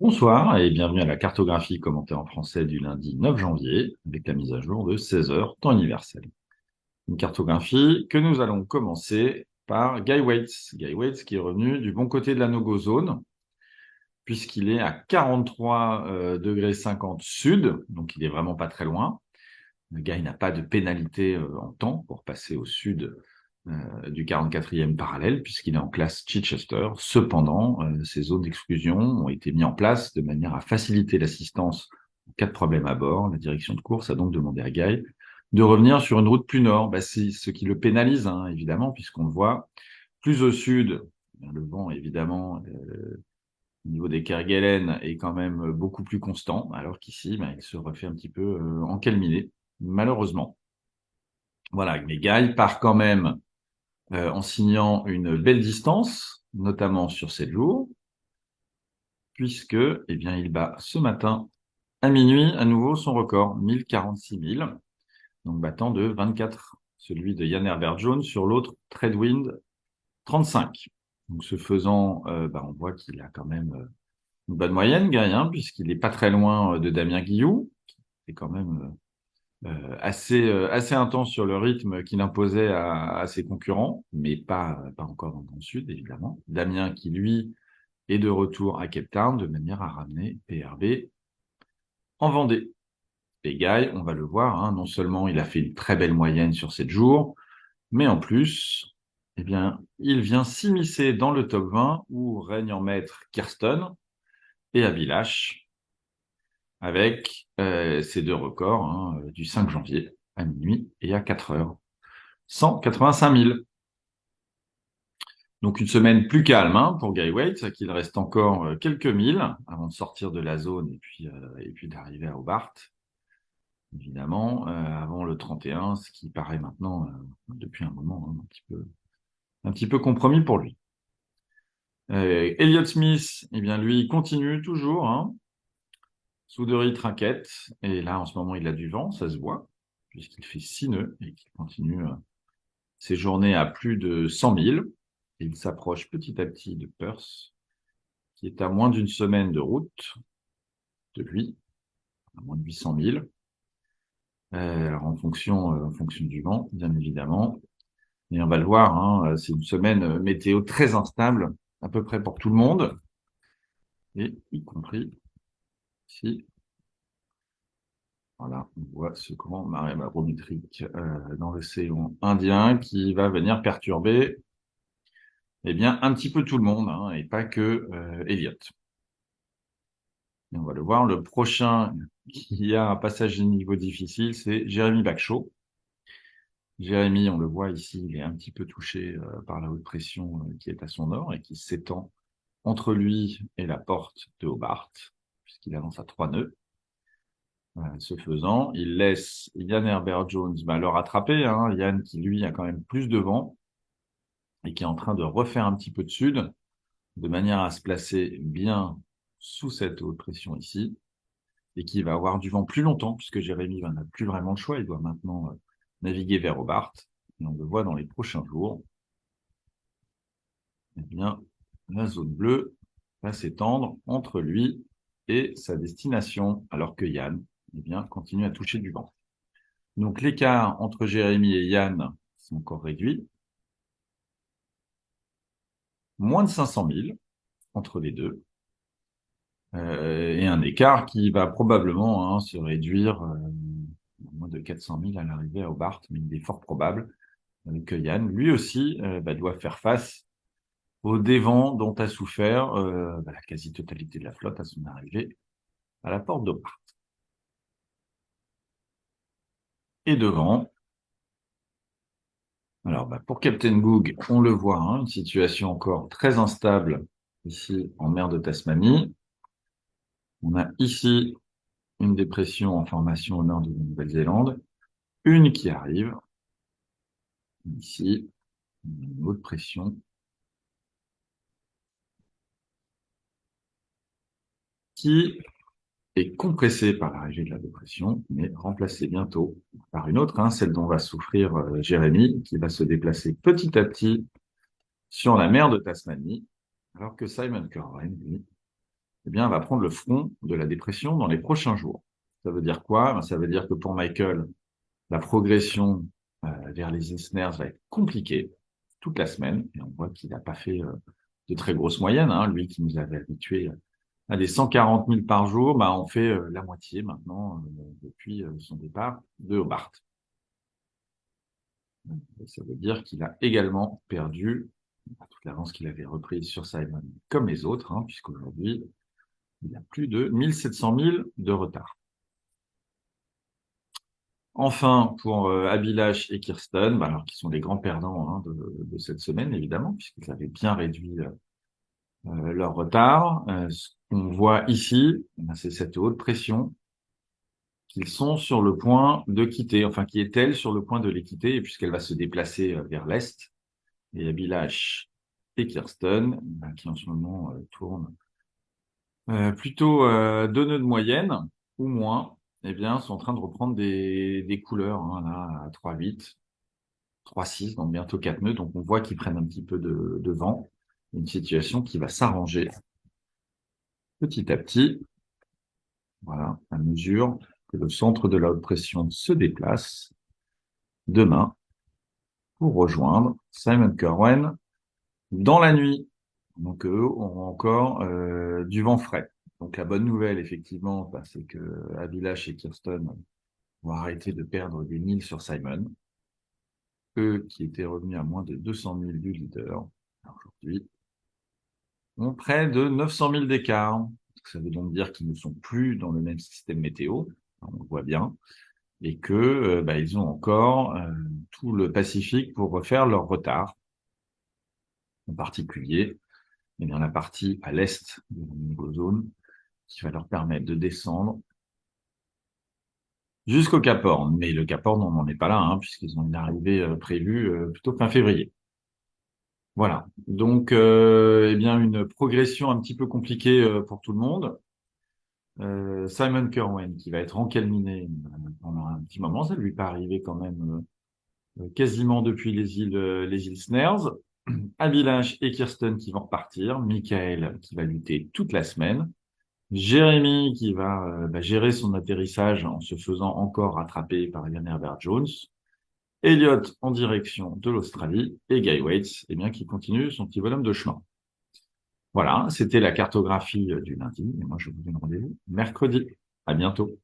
Bonsoir et bienvenue à la cartographie commentée en français du lundi 9 janvier avec la mise à jour de 16 heures temps universel. Une cartographie que nous allons commencer par Guy Waits. Guy Waits qui est revenu du bon côté de la no-go zone puisqu'il est à 43 degrés 50 sud, donc il est vraiment pas très loin. Le Guy n'a pas de pénalité en temps pour passer au sud du 44e parallèle, puisqu'il est en classe Chichester. Cependant, ces zones d'exclusion ont été mises en place de manière à faciliter l'assistance en cas de problème à bord. La direction de course a donc demandé à Guy de revenir sur une route plus nord. C'est ce qui le pénalise, hein, évidemment, puisqu'on le voit plus au sud. Le vent, évidemment, au niveau des Kerguelen est quand même beaucoup plus constant, alors qu'ici, il se refait un petit peu encalminé, malheureusement. Voilà, mais Guy part quand même en signant une belle distance, notamment sur 7 jours, puisque il bat ce matin à minuit à nouveau son record, 1046 milles, donc battant de 24 celui de Jan Herbert Jones sur l'autre Tradewind 35. Donc ce faisant, on voit qu'il a quand même une bonne moyenne, Guy, hein, puisqu'il n'est pas très loin de Damien Guillou, qui est quand même assez intense sur le rythme qu'il imposait à ses concurrents, mais pas encore dans le sud, évidemment. Damien qui, lui, est de retour à Cape Town de manière à ramener PRB en Vendée. Et Guy, on va le voir, hein, non seulement il a fait une très belle moyenne sur 7 jours, mais en plus, il vient s'immiscer dans le top 20 où règne en maître Kirsten et Avilash avec ces deux records, hein, du 5 janvier à minuit et à 4 heures. 185 000. Donc une semaine plus calme, hein, pour Guy Waite, qu'il reste encore quelques milles avant de sortir de la zone et puis d'arriver à Hobart, évidemment, avant le 31, ce qui paraît maintenant, depuis un moment, hein, un petit peu compromis pour lui. Elliott Smith, lui, continue toujours, hein, sous de riz trinquette, et là, en ce moment, il a du vent, ça se voit, puisqu'il fait 6 nœuds et qu'il continue ses journées à plus de 100 000. Et il s'approche petit à petit de Perth, qui est à moins d'une semaine de route de lui, à moins de 800 000. Alors en fonction du vent, bien évidemment. Et on va le voir, hein, c'est une semaine météo très instable, à peu près pour tout le monde, et y compris ici. Voilà, on voit ce grand marée barométrique dans l'océan Indien qui va venir perturber un petit peu tout le monde, hein, et pas que Elliott. Et on va le voir, le prochain qui a un passage de niveau difficile, c'est Jérémy Bacchot. Jérémy, on le voit ici, il est un petit peu touché par la haute pression qui est à son nord et qui s'étend entre lui et la porte de Hobart, puisqu'il avance à 3 nœuds. Ce faisant, il laisse Jan Herbert Jones le rattraper, hein, Yann qui lui a quand même plus de vent et qui est en train de refaire un petit peu de sud, de manière à se placer bien sous cette haute pression ici, et qui va avoir du vent plus longtemps, puisque Jérémy n'a plus vraiment le choix, il doit maintenant naviguer vers Hobart, et on le voit dans les prochains jours. La zone bleue va s'étendre entre lui et sa destination, alors que Yann, continue à toucher du vent. Donc l'écart entre Jérémy et Yann sont encore réduits. Moins de 500 000 entre les deux. Et un écart qui va probablement se réduire à moins de 400 000 à l'arrivée à Hobart, mais il est fort probable que Yann, lui aussi, doit faire face au dévent dont a souffert la quasi-totalité de la flotte à son arrivée à la porte d'Hobart. Et devant, alors pour Captain Goog, on le voit, hein, une situation encore très instable ici en mer de Tasmanie. On a ici une dépression en formation au nord de la Nouvelle-Zélande, une qui arrive, ici, une haute pression, qui est compressée par l'arrivée de la dépression, mais remplacée bientôt par une autre, hein, celle dont va souffrir Jérémy, qui va se déplacer petit à petit sur la mer de Tasmanie, alors que Simon Corwin, lui, eh bien, va prendre le front de la dépression dans les prochains jours. Ça veut dire quoi? Ben, ça veut dire que pour Michael, la progression vers les snares va être compliquée toute la semaine. Et on voit qu'il n'a pas fait de très grosses moyennes. Hein. Lui qui nous avait habitués à des 140 000 par jour, ben, on fait la moitié maintenant depuis son départ de Hobart. Et ça veut dire qu'il a également perdu toute l'avance qu'il avait reprise sur Simon comme les autres, hein, puisqu'aujourd'hui, il a plus de 1700 000 de retard. Enfin, pour Abilash et Kirsten, bah, alors qui sont les grands perdants hein, de cette semaine, évidemment, puisqu'ils avaient bien réduit leur retard. Ce qu'on voit ici, c'est cette haute pression qu'ils sont sur le point de quitter, enfin qui est-elle sur le point de les quitter, puisqu'elle va se déplacer vers l'est. Et Abilash et Kirsten, bah, qui en ce moment tournent plutôt 2 nœuds de moyenne ou moins, eh bien, sont en train de reprendre des couleurs, hein, là, à 3,8, 3,6, donc bientôt 4 nœuds. Donc, on voit qu'ils prennent un petit peu de vent. Une situation qui va s'arranger petit à petit. Voilà, à mesure que le centre de la haute pression se déplace demain pour rejoindre Simon Kerwin dans la nuit. Donc, eux auront encore du vent frais. Donc, la bonne nouvelle, effectivement, bah, c'est que Abilash et Kirsten vont arrêter de perdre des milles sur Simon. Eux qui étaient revenus à moins de 200 000 du leader, aujourd'hui, ont près de 900 000 d'écart. Ça veut donc dire qu'ils ne sont plus dans le même système météo, on le voit bien, et que bah, ils ont encore tout le Pacifique pour refaire leur retard. En particulier, eh bien, la partie à l'est de la zone qui va leur permettre de descendre jusqu'au Cap Horn. Mais le Cap Horn, on n'en est pas là, hein, puisqu'ils ont une arrivée prévue plutôt fin février. Voilà. Donc, eh bien, une progression un petit peu compliquée pour tout le monde. Simon Kerwin, qui va être encalminé pendant un petit moment, ça lui pas arrivé quand même quasiment depuis les îles Snares. Abilash et Kirsten qui vont repartir. Michael qui va lutter toute la semaine. Jérémy qui va gérer son atterrissage en se faisant encore rattraper par Ian Herbert Jones. Elliot en direction de l'Australie et Guy Waits, eh bien, qui continue son petit bonhomme de chemin. Voilà, c'était la cartographie du lundi. Et moi, je vous donne rendez-vous mercredi. À bientôt.